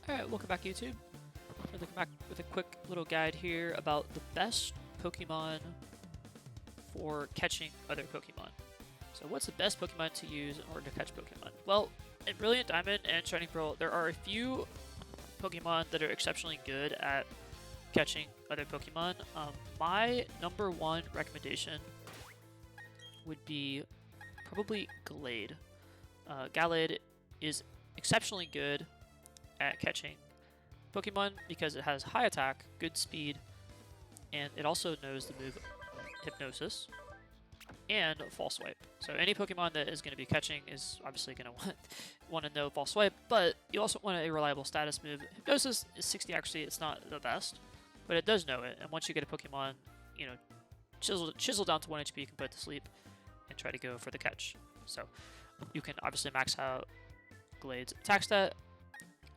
Alright, welcome back YouTube. We're looking back with a quick little guide here about the best Pokemon for catching other Pokemon. So what's the best Pokemon to use in order to catch Pokemon? Well, in Brilliant Diamond and Shining Pearl, there are a few Pokemon that are exceptionally good at catching other Pokemon. My number one recommendation would be probably Gallade. Gallade is exceptionally good at catching Pokemon because it has high attack, good speed, and it also knows the move Hypnosis and False Swipe. So any Pokemon that is going to be catching is obviously going to want to know False Swipe, but you also want a reliable status move. Hypnosis is 60 accuracy, it's not the best, but it does know it, and once you get a Pokemon, you know, chisel down to 1 HP, you can put it to sleep and try to go for the catch. So you can obviously max out Gallade's attack stat,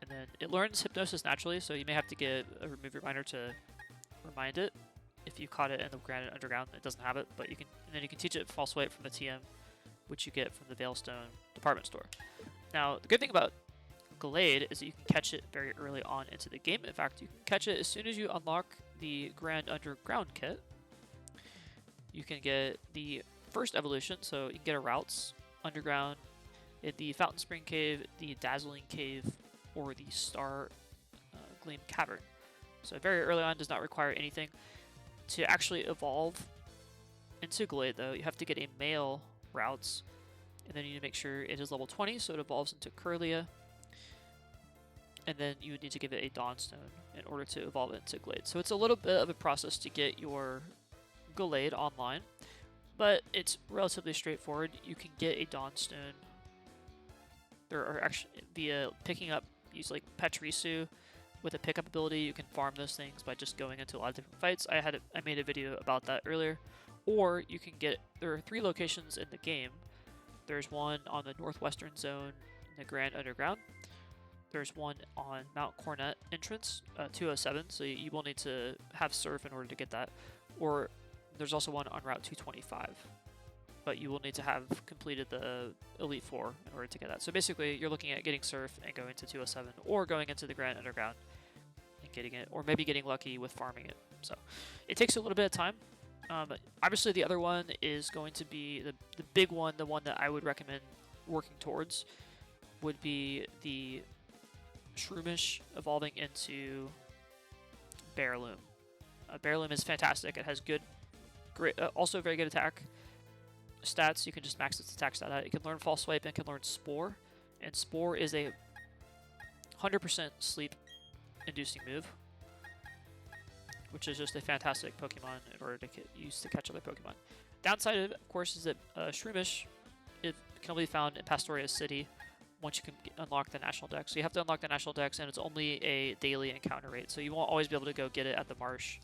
and then it learns Hypnosis naturally, so you may have to get a remove reminder to remind it. If you caught it in the Grand and Underground, it doesn't have it, but you can, and then you can teach it False Swipe from the TM, which you get from the Veilstone department store. Now, the good thing about Gallade is that you can catch it very early on into the game. In fact, you can catch it as soon as you unlock the Grand Underground kit. You can get the first evolution, so you can get a Routes, Underground, in the Fountain Spring Cave, the Dazzling Cave, or the Star Gleam Cavern. So very early on, does not require anything. To actually evolve into Gallade, though, you have to get a male Routes, and then you need to make sure it is level 20, so it evolves into Kirlia. And then you would need to give it a Dawnstone in order to evolve it into Gallade. So it's a little bit of a process to get your Gallade online, but it's relatively straightforward. You can get a Dawnstone. There are actually, via picking up, use like Pachirisu with a pickup ability, you can farm those things by just going into a lot of different fights. I made a video about that earlier. Or you can get, there are 3 locations in the game. There's one on the northwestern zone in the Grand Underground. There's one on Mount Cornet entrance, 207, so you will need to have Surf in order to get that. Or there's also one on Route 225, but you will need to have completed the Elite Four in order to get that. So basically, you're looking at getting Surf and going to 207, or going into the Grand Underground and getting it, or maybe getting lucky with farming it. So it takes a little bit of time. Obviously, the other one is going to be the big one, the one that I would recommend working towards would be the Shroomish evolving into Bearloom. Bearloom is fantastic. It has great, also very good attack stats. You can just max its attack stat out. It can learn False Swipe and can learn Spore, and Spore is a 100% sleep inducing move, which is just a fantastic Pokemon in order to use to catch other Pokemon. Downside of it, of course, is that Shroomish it can only be found in Pastoria City once you can unlock the National Dex. So you have to unlock the National Dex, and it's only a daily encounter rate, so you won't always be able to go get it at the marsh,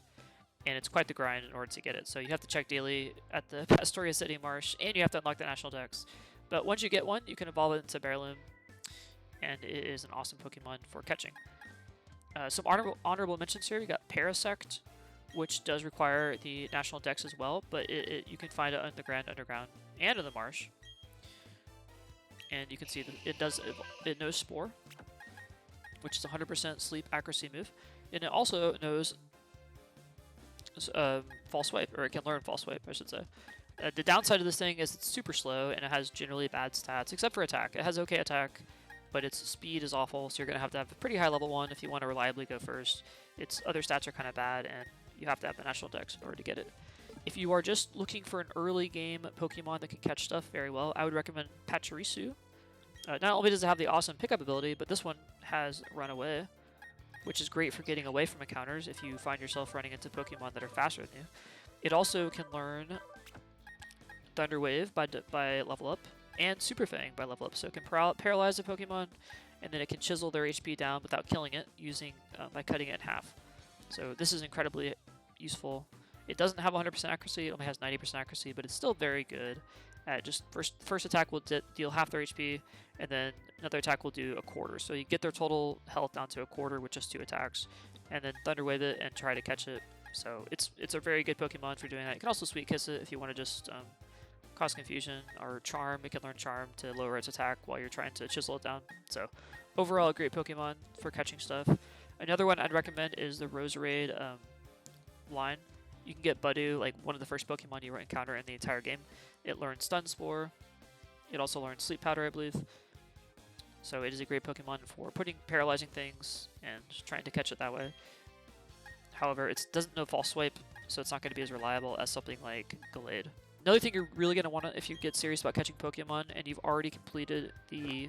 and it's quite the grind in order to get it. So you have to check daily at the Pastoria City Marsh, and you have to unlock the National Dex. But once you get one, you can evolve it into Bearloom, and it is an awesome Pokemon for catching. Some honorable mentions here. We got Parasect, which does require the National Dex as well, but you can find it on the Grand Underground and in the Marsh. And you can see that it knows Spore, which is 100% sleep accuracy move, and it also knows False Swipe, or it can learn False Swipe, I should say. The downside of this thing is it's super slow, and it has generally bad stats, except for attack. It has okay attack, but its speed is awful, so you're going to have a pretty high level one if you want to reliably go first. Its other stats are kind of bad, and you have to have the National Dex in order to get it. If you are just looking for an early game Pokemon that can catch stuff very well, I would recommend Pachirisu. Not only does it have the awesome pickup ability, but this one has Run Away, which is great for getting away from encounters if you find yourself running into Pokemon that are faster than you. It also can learn Thunder Wave by level up, and Super Fang by level up, so it can paralyze a Pokemon, and then it can chisel their HP down without killing it by cutting it in half. So this is incredibly useful. It doesn't have 100% accuracy, it only has 90% accuracy, but it's still very good. Just first attack will deal half their HP, and then another attack will do a quarter. So you get their total health down to a quarter with just 2 attacks, and then Thunder Wave it and try to catch it. So it's a very good Pokemon for doing that. You can also Sweet Kiss it if you want to just cause confusion, or Charm. It can learn Charm to lower its attack while you're trying to chisel it down. So overall, a great Pokemon for catching stuff. Another one I'd recommend is the Roserade line. You can get Budew, like one of the first Pokemon you encounter in the entire game. It learns Stun Spore. It also learns Sleep Powder, I believe. So it is a great Pokemon for putting paralyzing things and trying to catch it that way. However, it doesn't know False Swipe, so it's not going to be as reliable as something like Gallade. Another thing you're really going to want to, if you get serious about catching Pokemon and you've already completed the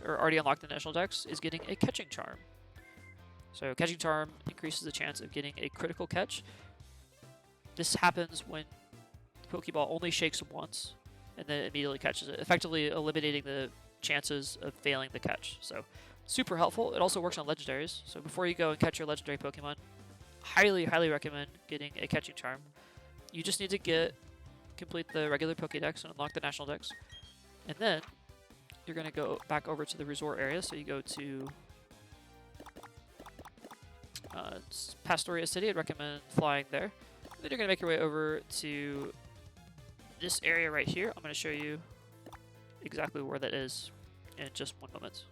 already unlocked the National Dex, is getting a Catching Charm. So Catching Charm increases the chance of getting a critical catch. This happens when the Pokeball only shakes once and then immediately catches it, effectively eliminating the chances of failing the catch. So super helpful. It also works on legendaries. So before you go and catch your legendary Pokemon, highly recommend getting a Catching Charm. You just need to complete the regular Pokédex and unlock the National Dex. And then you're going to go back over to the resort area. So you go to Pastoria City. I'd recommend flying there. And then you're going to make your way over to this area right here. I'm going to show you exactly where that is in just one moment.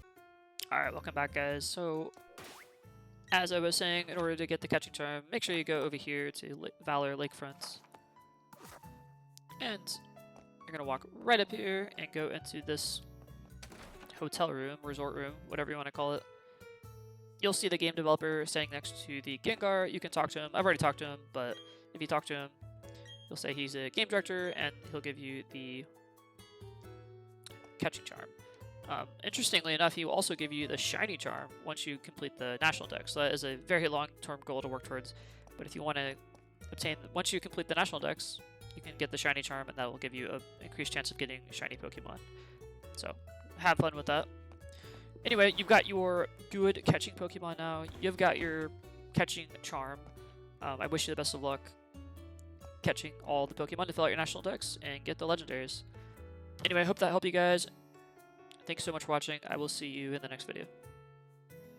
Alright, welcome back, guys. So, as I was saying, in order to get the Catching Charm, make sure you go over here to Valor Lakefront. And you're going to walk right up here and go into this hotel room, resort room, whatever you want to call it. You'll see the game developer standing next to the Gengar. You can talk to him. I've already talked to him, but if you talk to him, you'll say he's a game director, and he'll give you the Catching Charm. Interestingly enough, he will also give you the Shiny Charm once you complete the National Dex. So that is a very long-term goal to work towards. But if you want to obtain, once you complete the National Dex, you can get the Shiny Charm, and that will give you an increased chance of getting Shiny Pokemon. So have fun with that. Anyway, you've got your good catching Pokemon now. You've got your Catching Charm. I wish you the best of luck catching all the Pokemon to fill out your National Dex and get the Legendaries. Anyway, I hope that helped you guys. Thanks so much for watching. I will see you in the next video.